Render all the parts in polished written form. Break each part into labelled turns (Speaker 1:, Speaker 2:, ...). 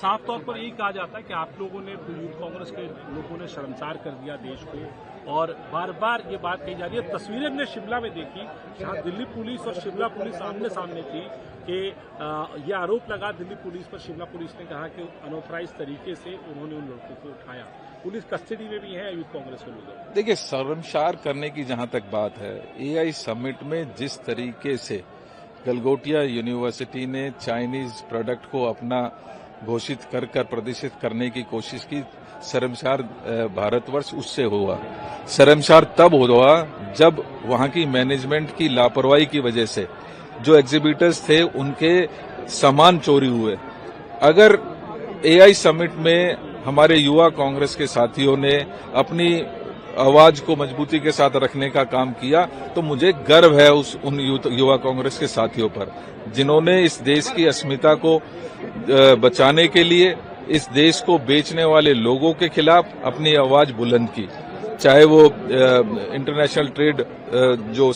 Speaker 1: साफ तौर पर यही कहा जाता है कि आप लोगों ने, यूथ कांग्रेस के लोगों ने शर्मसार कर दिया देश को, और बार बार ये बात कही जा रही है। तस्वीरें हमने शिमला में देखी, जहां दिल्ली पुलिस और शिमला पुलिस आमने सामने थी कि ये आरोप लगा दिल्ली पुलिस पर, शिमला पुलिस ने कहा कि अनऑथराइज तरीके से उन्होंने उन लड़कों को उठाया। पुलिस कस्टडी में भी है यूथ कांग्रेस के लोग।
Speaker 2: देखिए, शर्मसार करने की जहां तक बात है, एआई समिट में जिस तरीके से गलगोटिया यूनिवर्सिटी ने चाइनीज प्रोडक्ट को अपना घोषित कर प्रदर्शित करने की कोशिश की, शर्मसार भारतवर्ष उससे हुआ। शर्मसार तब हुआ जब वहां की मैनेजमेंट की लापरवाही की वजह से जो एग्जीबिटर्स थे उनके सामान चोरी हुए। अगर एआई समिट में हमारे युवा कांग्रेस के साथियों ने अपनी आवाज को मजबूती के साथ रखने का काम किया, तो मुझे गर्व है उन युवा कांग्रेस के साथियों पर, जिन्होंने इस देश की अस्मिता को बचाने के लिए इस देश को बेचने वाले लोगों के खिलाफ अपनी आवाज बुलंद की। चाहे वो इंटरनेशनल ट्रेड जो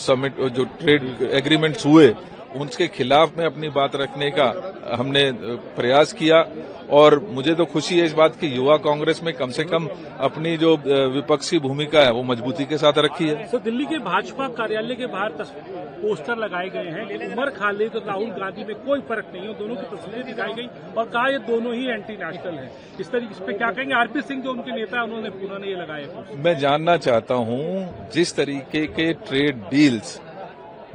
Speaker 2: ट्रेड एग्रीमेंट्स हुए, उनके खिलाफ में अपनी बात रखने का हमने प्रयास किया। और मुझे तो खुशी है इस बात की, युवा कांग्रेस में कम से कम अपनी जो विपक्षी भूमिका है वो मजबूती के साथ रखी है।
Speaker 1: सर, दिल्ली के भाजपा कार्यालय के बाहर पोस्टर लगाए गए हैं, उमर खालिद और राहुल गांधी में कोई फर्क नहीं है, दोनों की तस्वीरें दिखाई गई और कहा ये दोनों ही एंटी नेशनल हैं। इस तरीके इस पे क्या कहेंगे? आरपी सिंह जो उनके नेता है, उन्होंने ये लगाया।
Speaker 2: मैं जानना चाहता हूं, जिस तरीके के ट्रेड डील्स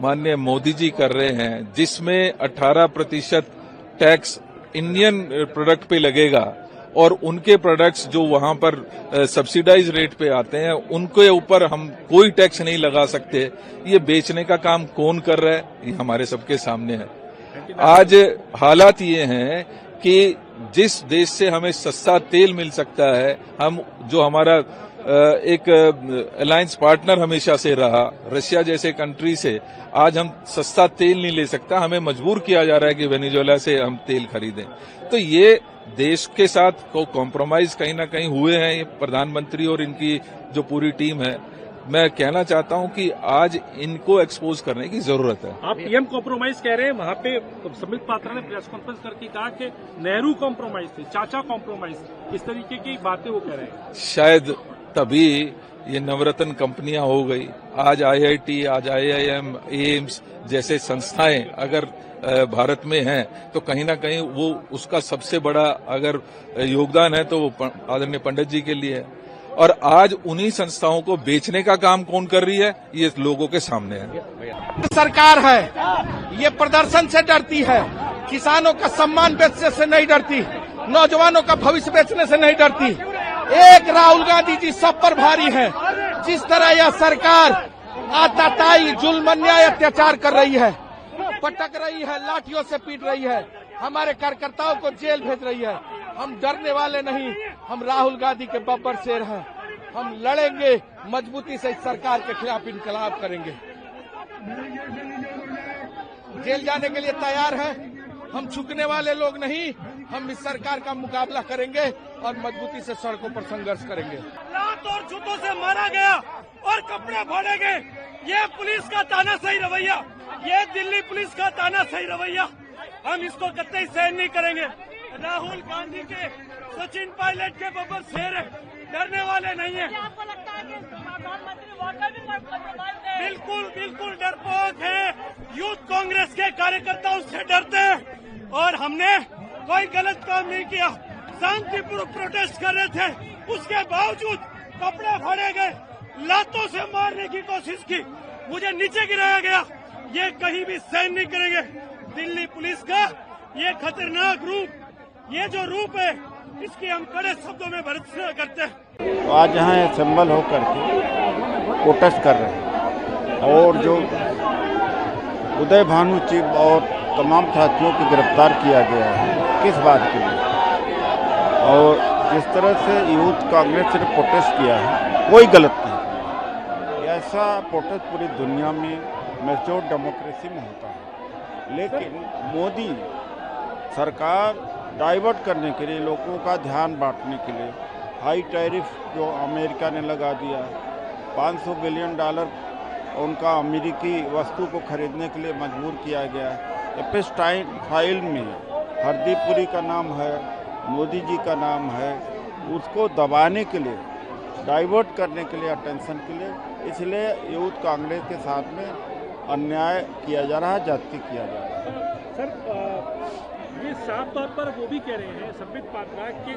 Speaker 2: माननीय मोदी जी कर रहे हैं, जिसमें 18% टैक्स इंडियन प्रोडक्ट पे लगेगा और उनके प्रोडक्ट्स जो वहां पर सब्सिडाइज रेट पे आते हैं उनके ऊपर हम कोई टैक्स नहीं लगा सकते, ये बेचने का काम कौन कर रहा है? ये हमारे सबके सामने है। आज हालात ये हैं कि जिस देश से हमें सस्ता तेल मिल सकता है, हम जो हमारा एक अलायंस पार्टनर हमेशा से रहा, रशिया जैसे कंट्री से आज हम सस्ता तेल नहीं ले सकता, हमें मजबूर किया जा रहा है कि वेनेजुएला से हम तेल खरीदें। तो ये देश के साथ कॉम्प्रोमाइज कहीं ना कहीं हुए हैं ये प्रधानमंत्री और इनकी जो पूरी टीम है। मैं कहना चाहता हूं कि आज इनको एक्सपोज करने की जरूरत है।
Speaker 1: आप पीएम कॉम्प्रोमाइज कह रहे हैं, वहां पे संबित पात्रा ने प्रेस कॉन्फ्रेंस करके कहा कि नेहरू कॉम्प्रोमाइज थे, चाचा कॉम्प्रोमाइज, इस तरीके की बातें वो कह रहे हैं।
Speaker 2: शायद तभी ये नवरत्न कंपनियां हो गई। आज आईआईटी, आज आईआईएम, एम्स जैसे संस्थाएं अगर भारत में हैं, तो कहीं ना कहीं वो उसका सबसे बड़ा अगर योगदान है तो वो आदरणीय पंडित जी के लिए है। और आज उन्हीं संस्थाओं को बेचने का काम कौन कर रही है, ये लोगों के सामने है।
Speaker 3: सरकार है, ये प्रदर्शन से डरती है, किसानों का सम्मान बेचने से नहीं डरती, नौजवानों का भविष्य बेचने से नहीं डरती। एक राहुल गांधी जी सब पर भारी है। जिस तरह यह सरकार आताताई जुल्म अन्याय अत्याचार कर रही है, पटक रही है, लाठियों से पीट रही है, हमारे कार्यकर्ताओं को जेल भेज रही है, हम डरने वाले नहीं। हम राहुल गांधी के बब्बर शेर हैं, हम लड़ेंगे, मजबूती से इस सरकार के खिलाफ इनकलाब करेंगे। जेल जाने के लिए तैयार हैं, हम झुकने वाले लोग नहीं। हम इस सरकार का मुकाबला करेंगे और मजबूती से सड़कों पर संघर्ष करेंगे।
Speaker 4: लात और जूतों से मारा गया और कपड़े फाड़े गए, ये पुलिस का तानाशाही रवैया, ये दिल्ली पुलिस का तानाशाही रवैया, हम इसको कतई सहन नहीं करेंगे। राहुल गांधी के सचिन पायलट के बब्बर शेर है, डरने वाले नहीं है।
Speaker 5: आपको लगता है कि प्रधानमंत्री वाकई भी कॉम्प्रोमाइज है?
Speaker 4: बिल्कुल बिल्कुल डरपोक है, यूथ कांग्रेस के कार्यकर्ता उससे डरते हैं और हमने कोई गलत काम नहीं किया। शांतिपूर्वक प्रोटेस्ट कर रहे थे, उसके बावजूद कपड़े फाड़े गए, लातों से मारने की कोशिश की, मुझे नीचे गिराया गया। ये कहीं भी सहन नहीं करेंगे। दिल्ली पुलिस का ये खतरनाक रूप, ये जो रूप है, इसकी हम कड़े शब्दों में भर्त्सना करते हैं।
Speaker 6: तो आज यहाँ असेंबल होकर के प्रोटेस्ट कर रहे हैं और जो उदय भानु चिब और तमाम साथियों को गिरफ्तार किया गया है, किस बात के लिए? और जिस तरह से यूथ कांग्रेस ने प्रोटेस्ट किया है, कोई गलत नहीं। ऐसा प्रोटेस्ट पूरी दुनिया में मैच्योर डेमोक्रेसी में होता है, लेकिन मोदी सरकार डाइवर्ट करने के लिए, लोगों का ध्यान बांटने के लिए हाई टैरिफ जो अमेरिका ने लगा दिया, $500 बिलियन उनका अमेरिकी वस्तु को खरीदने के लिए मजबूर किया गया। एपेस्टाइन फाइल में हरदीप पुरी का नाम है, मोदी जी का नाम है, उसको दबाने के लिए, डाइवर्ट करने के लिए, अटेंशन के लिए, इसलिए यूथ कांग्रेस के साथ में अन्याय किया जा रहा है, जाति किया जा रहा है।
Speaker 1: सर ये साफ तौर पर वो भी कह रहे हैं संबित पात्रा कि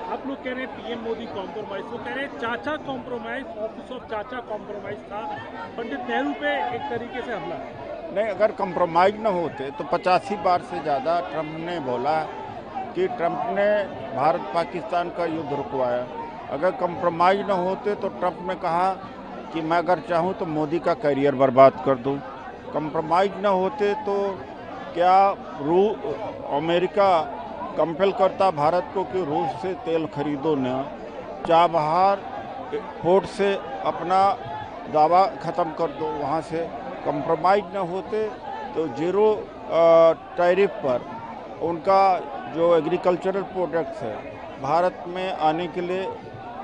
Speaker 1: आप लोग कह रहे हैं पीएम मोदी कॉम्प्रोमाइज, वो कह रहे हैं चाचा कॉम्प्रोमाइज, ऑफिस ऑफ चाचा कॉम्प्रोमाइज था, पंडित नेहरू पे एक तरीके से हमला।
Speaker 6: नहीं, अगर कंप्रोमाइज न होते तो 85 बार से ज़्यादा ट्रंप ने बोला कि ट्रंप ने भारत पाकिस्तान का युद्ध रुकवाया। अगर कंप्रोमाइज न होते तो ट्रंप ने कहा कि मैं अगर चाहूँ तो मोदी का करियर बर्बाद कर दूँ। कंप्रोमाइज न होते तो क्या अमेरिका कंपेल करता भारत को कि रूस से तेल खरीदो न, चाबहार पोर्ट से अपना दावा ख़त्म कर दो, वहाँ से कंप्रोमाइज न होते तो जीरो टैरिफ पर उनका जो एग्रीकल्चरल प्रोडक्ट्स है भारत में आने के लिए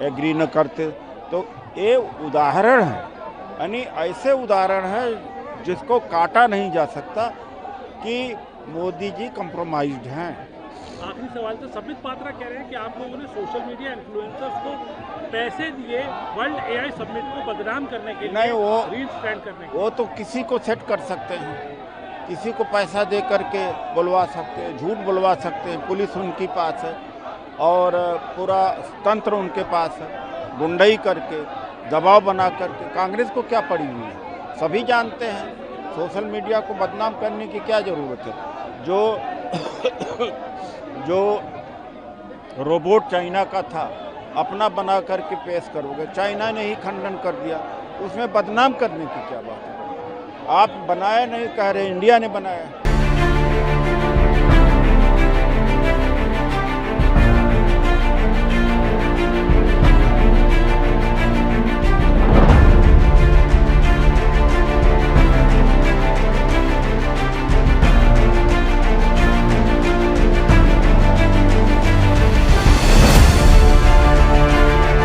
Speaker 6: एग्री न करते। तो ये उदाहरण है, यानी ऐसे उदाहरण है जिसको काटा नहीं जा सकता कि मोदी जी कंप्रोमाइज्ड हैं।
Speaker 1: आखिरी सवाल तो संबित पात्रा कह रहे हैं कि आप लोगों ने सोशल मीडिया इन्फ्लुएंसर्स को पैसे दिए वर्ल्ड एआई समिट को बदनाम करने के लिए,
Speaker 6: नहीं, वो
Speaker 1: रील्स ट्रेंड करने के लिए।
Speaker 6: वो तो किसी को सेट कर सकते हैं, किसी को पैसा दे करके बुलवा सकते हैं, झूठ बुलवा सकते हैं, पुलिस उनके पास है और पूरा तंत्र उनके पास है, गुंडई करके दबाव बना करके। कांग्रेस को क्या पड़ी हुई है, सभी जानते हैं। सोशल मीडिया को बदनाम करने की क्या ज़रूरत है। जो रोबोट चाइना का था अपना बना करके पेश करोगे, चाइना ने ही खंडन कर दिया, उसमें बदनाम करने की क्या बात है। आप बनाया नहीं कह रहे, इंडिया ने बनाया।